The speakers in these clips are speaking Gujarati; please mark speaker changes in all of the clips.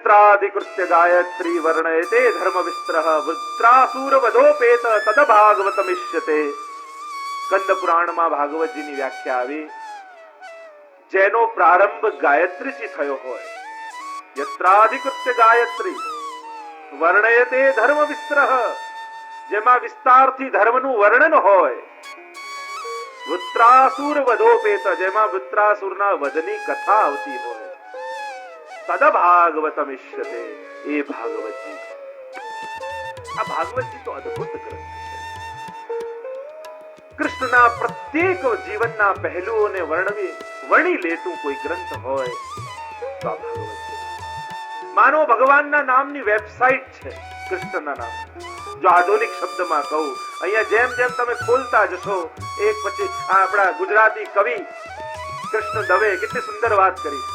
Speaker 1: यत्राधिकृत्य गायत्री वर्णयते धर्म विस्त्रः वृत्रासुर वधोपेत तद भागवतमिष्यते. સ્કંદ પુરાણમાં ભાગવતજીની વ્યાખ્યા આવી, જેનો પ્રારંભ ગાયત્રીથી થયો હોય. યત્રાધિકૃત્ય ગાયત્રી વર્ણયતે ધર્મ વિસ્તરઃ, જેમાં વિસ્તારથી ધર્મનું વર્ણન હોય. વૃત્રાસુર વધોપેત, જેમાં વૃત્રાસુરના વધની કથા આવતી હોય. તદ ભાગવતમિષ્યતે, એ ભાગવતજી. આ ભાગવતજી તો અદ્ભુત ગ્રંથ છે. કૃષ્ણના પ્રત્યેક જીવનના પહેલુઓને વર્ણી લેતું કોઈ ગ્રંથ હોય તો આ ભાગવત છે. માનો ભગવાનના નામની વેબસાઇટ છે કૃષ્ણના નામ. જો આધુનિક શબ્દમાં કહું, અહીંયા જેમ જેમ તમે ખોલતા જશો એક પછી આ આપણા ગુજરાતી કવિ કૃષ્ણ દવે કેટલી સુંદર વાત કરી.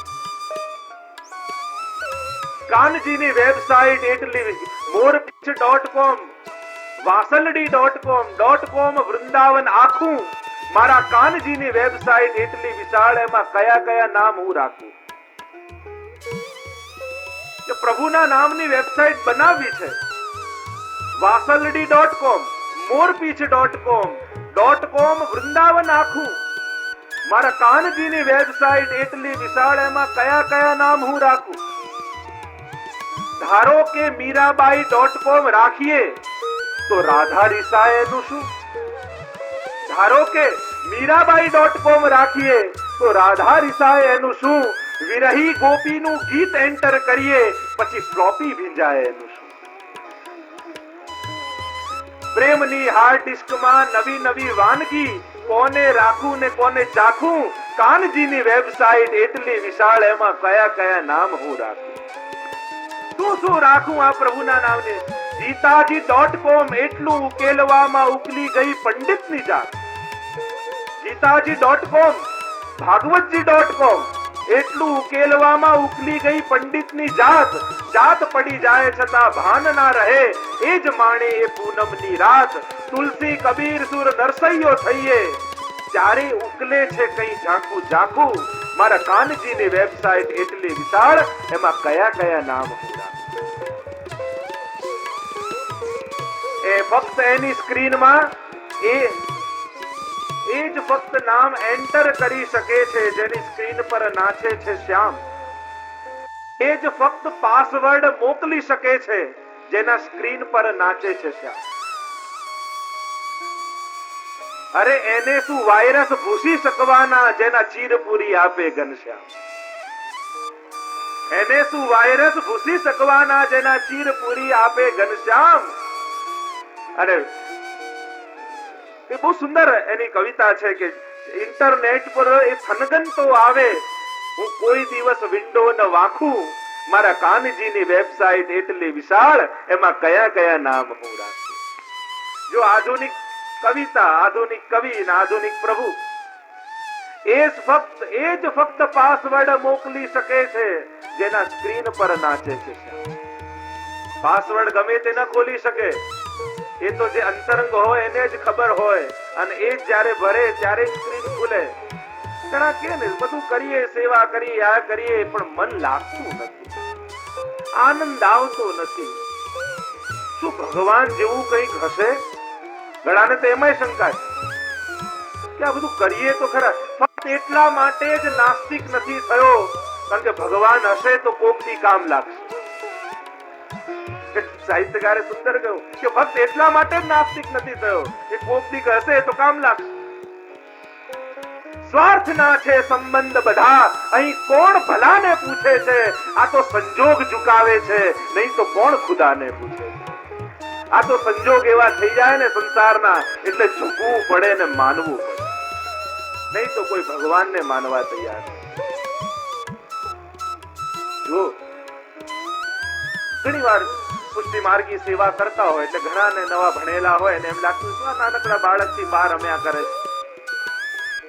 Speaker 1: કાનજીની વેબસાઇટ એટલી મોરપીછ.com, વાસલડી.com, વૃંદાવન આખું. મારા કાનજીની વેબસાઇટ એટલી વિશાળ, એમાં કયા કયા નામ હું રાખું? કે પ્રભુના નામની વેબસાઇટ બનાવવી છે. વાસલડી.com, મોરપીછ.com, વૃંદાવન આખું. મારા કાનજીની વેબસાઇટ એટલી વિશાળ, એમાં કયા કયા નામ હું રાખું? ધારો કે મીરાબાઈ.com રાખીએ તો રાધા રિસાય એનું શું? ધારો કે મીરાબાઈ.com રાખીએ તો રાધા રિસાય એનું શું? વિરહી ગોપીનું ગીત એન્ટર કરીએ પછી ફ્લોપી ભીંજાય એનું શું? પ્રેમની હાર્ડ ડિસ્કમાં નવી નવી વાનગી કોને રાખું ને કોને ચાખું? કાનજીની વેબસાઇટ એટલી વિશાળ, એમાં કયા કયા નામ હું રાખું? શું રાખું આ પ્રભુના નામને? ગીતાજી.com એટલું ઉકેલવામાં ઉકલી ગઈ પંડિતની જાત. ગીતાજી.com, ભાગવતજી.com એટલું ઉકેલવામાં ઉકલી ગઈ પંડિતની જાત. જાત પડી જાય છતાં ભાન ના રહે, એ જ માણે એ પૂનમની રાત. તુલસી કબીર સુર નરસૈયો થઈએ, ત્યારે ઉકલે છે કઈ ઝાંખું ઝાંખું. મારા કાનજીની વેબસાઇટ એટલી વિશાળ, એમાં કયા કયા નામ હતા? એ ફક્ત એની સ્ક્રીનમાં એ જ ફક્ત નામ એન્ટર કરી શકે છે જેની સ્ક્રીન પર નાચે છે શ્યામ. એ જ ફક્ત પાસવર્ડ મોકલી શકે છે જેના સ્ક્રીન પર નાચે છે શ્યામ. અરે એને શું વાયરસ ભૂસી શકવાના જેના ચીરપુરી આપે ઘનશ્યામ? એને શું વાયરસ ભૂસી શકવાના જેના ચીરપુરી આપે ઘનશ્યામ? અરે એ બહુ સુંદર એની કવિતા છે કે ઇન્ટરનેટ પર એ થનગન તો આવે, હું કોઈ દિવસ વિન્ડો ન વાંખું. મારા કાનજીની વેબસાઇટ એટલી વિશાળ, એમાં કયા કયા નામ હું રાખું? જો આધુનિક કવિતા, આધુનિક કવિ અને આધુનિક પ્રભુ એ જ ફક્ત પાસવર્ડ મોકલી શકે છે જેના સ્ક્રીન પર નાચે છે. પાસવર્ડ ગમે તે ન ખોલી શકે, એ તો જે અંતરંગ હોય એને જ ખબર હોય, અને એ જ્યારે ભરે ત્યારે સ્ક્રીન ખુલે. ઘણા કે ને બધું કરીએ, સેવા કરીએ, આ કરીએ, પણ મન લાગતું નથી, આનંદ આવતો નથી. શું ભગવાન જેવું કંઈક હશે? ઘણાને તો એમાંય શંકા છે કે આ બધું કરીએ તો ખરા, ફક્ત એટલા માટે જ નાસ્તિક નથી થયો કારણ કે ભગવાન હશે તો કોકથી કામ લાગશે. સાહિત્યકારે સુંદર કહ્યું કે ફક્ત એટલા માટે જ નાસ્તિક નથી થયો કે કોકથી હશે તો કામ લાગશે. સ્વાર્થના છે સંબંધ બધા, અહીં કોણ ભલાને પૂછે છે? આ તો સંજોગ ઝુકાવે છે, નહીં તો કોણ ખુદાને પૂછે? આ તો સંજોગ એવા થઈ જાય ને સંસારના, એટલે ઝૂકવું પડે ને માનવું પડે, નહીં તો કોઈ ભગવાનને માનવા તૈયાર નથી. જો ઘણી વાર પુષ્ટિ માર્ગી સેવા કરતા હોય એટલે ઘણાને નવા ભણેલા હોય ને એમ લાગતું શું આ નાનકડા બાળકથી બહાર રમ્યા કરે છે,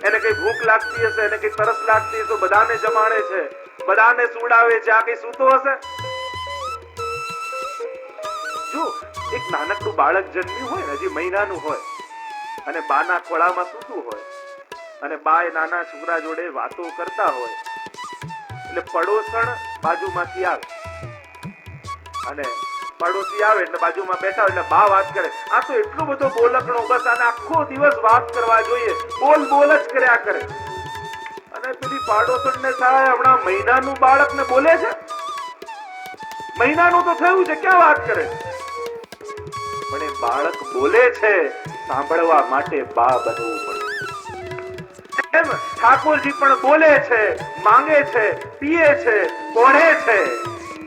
Speaker 1: એને કઈ ભૂખ લાગતી હશે, એને કઈ તરસ લાગતી હશે, બધાને જમાડે છે, બધાને સુડાવે છે, આ કઈ સૂતો હશે? જો એક નાનકડું બાળક જન્મ્યું હોય ને, હજી મહિનાનું હોય, અને બાના ખોળામાં સૂતું હોય, અને બા એ નાના છોકરા જોડે વાતો કરતા હોય, એટલે પડોસણ બાજુમાંથી આવે અને પડોશી આવે એટલે બાજુમાં બેઠા એટલે બા વાત કરે, આ તો એટલો બધો બોલકણો, બસ આને આખો દિવસ વાત કરવા જોઈએ, બોલ બોલ જ કર્યા કરે. અને પેલી પાડોશણને થાય હમણાં મહિનાનું બાળકને બોલે છે, મહિનાનું તો થયું છે, ક્યાં વાત કરે. પણ એ બાળક બોલે છે, સાંભળવા માટે બા બનવું પડે. એમ ઠાકોરજી પણ બોલે છે, માંગે છે, પીએ છે, પોઢે છે,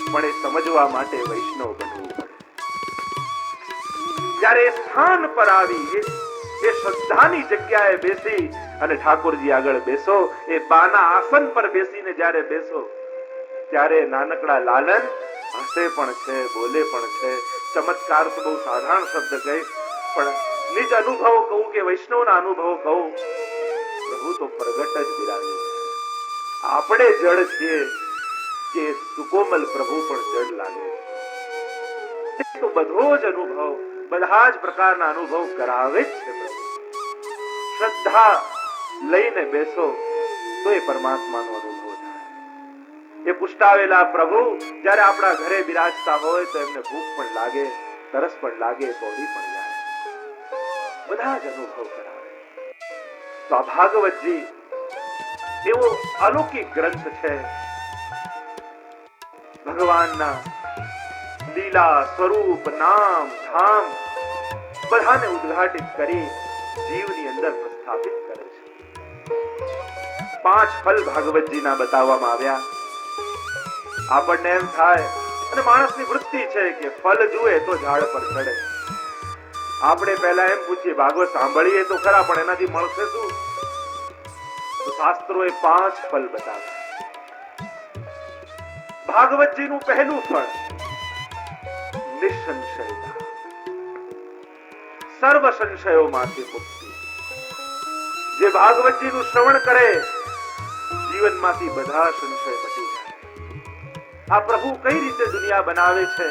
Speaker 1: પણ એ સમજવા માટે વૈષ્ણવ બનવું પડે. જ્યારે એ સ્થાન પર આવી, એ શ્રદ્ધાની જગ્યાએ બેસી અને ઠાકોરજી આગળ બેસો, એ બાના આસન પર બેસીને જ્યારે બેસો, ત્યારે નાનકડા લાલન હસે પણ છે, બોલે પણ છે. ચમત્કાર તો બહુ સાધારણ શબ્દ કહીશ, પણ નિજ અનુભવ કહું કે વૈષ્ણવના અનુભવ કહું, પ્રભુ તો પ્રગટ જ બિરાજે. આપણે જડ છીએ કે સુકોમલ પ્રભુ પણ જડ લાગે. તો બધો જ અનુભવ, બધા જ પ્રકારના અનુભવ કરાવે જ છે પ્રભુ. શ્રદ્ધા લઈને બેસો તો એ પરમાત્માનો અનુભવ થાય. એ પુષ્ટાવેલા પ્રભુ જ્યારે આપણા ઘરે બિરાજતા હોય તો એમને ભૂખ પણ લાગે, તરસ પણ લાગે, પોઢી પણ જાય, બધા જ અનુભવ કરાવે. તો આ ભાગવતજી એવો અલૌકિક ગ્રંથ છે. ભગવાનના લીલા, સ્વરૂપ, નામ, ધામ બધાને ઉદ્ઘાટિત કરી જીવની અંદર પ્રસ્થાપિત કરે છે. 5 ફલ ભાગવતજીના બતાવવામાં આવ્યા. આપણને એમ થાય, અને માણસની વૃત્તિ છે કે ફલ જુએ તો ઝાડ પર ચડે. આપણે પહેલા એમ પૂછીએ, ભાગવત સાંભળીએ તો ખરા, પણ એનાથી મળશે શું? તો શાસ્ત્રોએ 5 ફલ બતાવ્યા. ભાગવતજીનું પહેલું ફળ નિસંશયતા, સર્વ સંશયોમાંથી મુક્તિ. જે ભાગવતજીનું શ્રવણ કરે, જીવનમાંથી બધા સંશય મટી જાય. આ પ્રભુ કઈ રીતે દુનિયા બનાવે છે,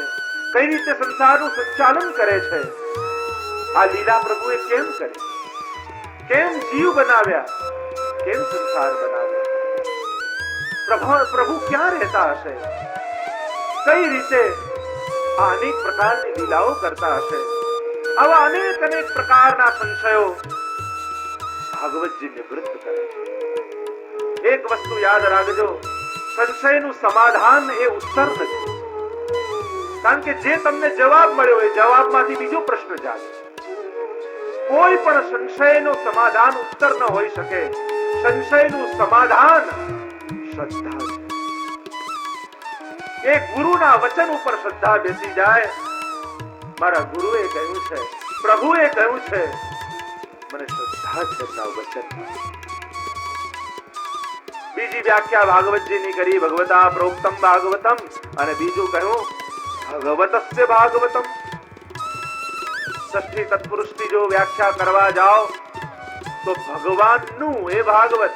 Speaker 1: કઈ રીતે સંસારનું સંચાલન કરે છે, આ લીલા પ્રભુએ કેમ કરી, કેમ જીવ બનાવ્યા, કેમ સંસાર બનાવ્યા, પ્રભુ ક્યાં રહેતા હશે, કઈ રીતે આ અનેક પ્રકારની લીલાઓ કરતા હશે. આવા અનેક પ્રકારના સંશયો ભાગવતજી નિવૃત્ત કરે છે. એક વસ્તુ યાદ રાખજો, સંશયનું સમાધાન એ ઉત્તર નથી. કારણ કે જે તમને જવાબ મળ્યો એ જવાબમાંથી બીજો પ્રશ્ન જાગે. કોઈ પણ સંશયનો સમાધાન ઉત્તર ન હોઈ શકે. સંશયનું સમાધાન શ્રદ્ધા છે. એ ગુરુના વચન ઉપર શ્રદ્ધા બેસી જાય. મારા ગુરુએ કહ્યું છે, પ્રભુએ કહ્યું છે, મને શ્રદ્ધા છે એમના વચન. બીજી વ્યાખ્યા ભાગવતજીની કરી, ભગવતા પ્રોક્તમ ભાગવતમ, અને બીજું કહ્યું ભગવતસ્ય ભાગવતમ. ષષ્ઠી તત્પુરુષની જો વ્યાખ્યા કરવા જાઓ તો ભગવાનનું એ ભાગવત.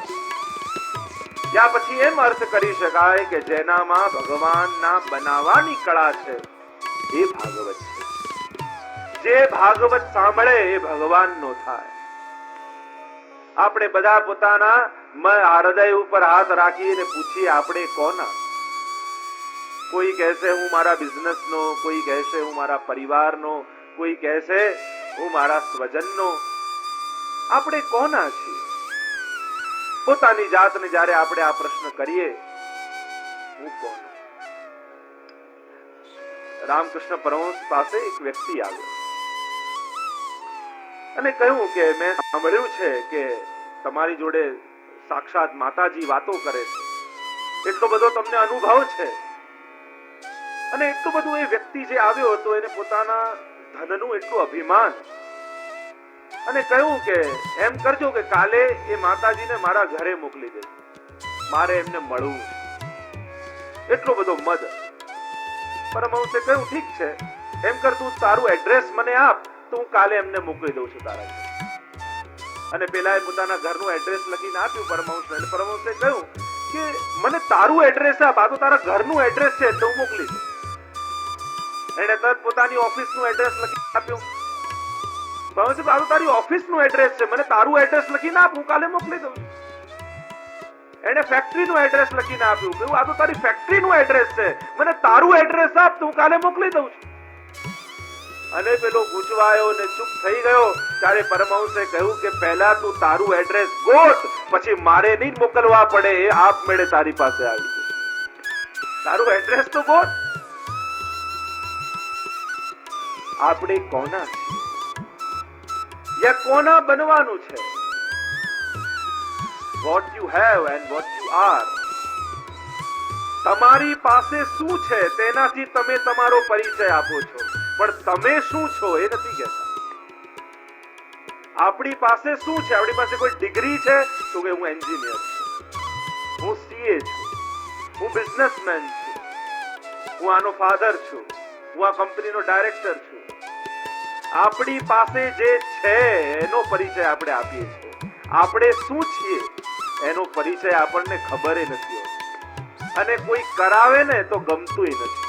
Speaker 1: ત્યાં પછી એમ અર્થ કરી શકાય કે જેનામાં ભગવાનના બનાવવાની કળા છે એ ભાગવત છે. જે ભાગવત સાંભળે એ ભગવાનનો થાય. આપણે બધા પોતાના હૃદય ઉપર હાથ રાખીને પૂછીએ, આપણે કોના? કોઈ કહેશે હું મારા બિઝનેસનો, કોઈ કહેશે હું મારા પરિવારનો, કોઈ કહેશે હું મારા સ્વજનનો. આપણે કોના છીએ? પોતાની જાતને જ્યારે આપણે આ પ્રશ્ન કરીએ, હું કોણ? રામકૃષ્ણ પરમહંસ પાસે એક વ્યક્તિ આવ્યો અને કહ્યું કે મેં સાંભળ્યું છે કે તમારી જોડે સાક્ષાત માતાજી વાતો કરે છે, એટલો બધો તમને અનુભવ છે. અને એટલું બધું એ વ્યક્તિ જે આવ્યો હતો એને પોતાના ધનનું એટલું અભિમાન, અને કહ્યું કે એમ કરજો કે કાલે એ માતાજીને મારા ઘરે મોકલી દે, મારે એમને મળવું છે. એટલો બધો મદ. પરમહંસે કહ્યું ઠીક છે, એમ કર તું તારું એડ્રેસ મને આપ તો હું કાલે એમને મોકલી દઉં છું તારા ઘરે. અને પેલાએ પોતાના ઘરનું એડ્રેસ લખીને આપ્યું પરમહંસને. અને પરમહંસે કહ્યું કે મને તારું એડ્રેસ આપ, આ તો તારા ઘરનું એડ્રેસ છે એટલે હું મોકલી દઉં. એને તરત પોતાની ઓફિસનું એડ્રેસ લખી આપ્યું. પરમહંસે આ તો તારી ઓફિસનું એડ્રેસ છે, મને તારું એડ્રેસ લખીને આપ, હું કાલે મોકલી દઉં. એને ફેક્ટરીનું એડ્રેસ લખીને આપ્યું. કહ્યું આ તો તારી ફેક્ટરીનું એડ્રેસ છે, મને તારું એડ્રેસ આપ, તું કાલે મોકલી દઉં છું. અને પેલો ગુંચવાયો ને ચૂપ થઈ ગયો. ત્યારે પરમહંસે કહ્યું કે પહેલા તું તારું એડ્રેસ ગોત, પછી મારે નહીં મોકલવા પડે, એ આપમેળે તારી પાસે આવી જશે. તારું એડ્રેસ તો ગોત. આપણે કોના છીએ, કોના બનવાનું છે? What you have and what you are. તમારી પાસે શું છે તેનાથી તમે તમારો પરિચય આપો છો, પણ તમે શું છો એ નથી કહેતા. આપણી પાસે શું છે? આપણી પાસે કોઈ ડિગ્રી છે તો કે હું એન્જિનિયર છું, હું સીએ છું, હું બિઝનેસમેન છું, હું આનો ફાધર છું, હું આ કંપનીનો ડાયરેક્ટર છું. આપણી પાસે જે છે એનો પરિચય આપણે આપીએ છીએ. આપણે શું છીએ એનો પરિચય આપણને ખબર નથી હોતો, અને કોઈ કરાવે ને તો ગમતું નથી.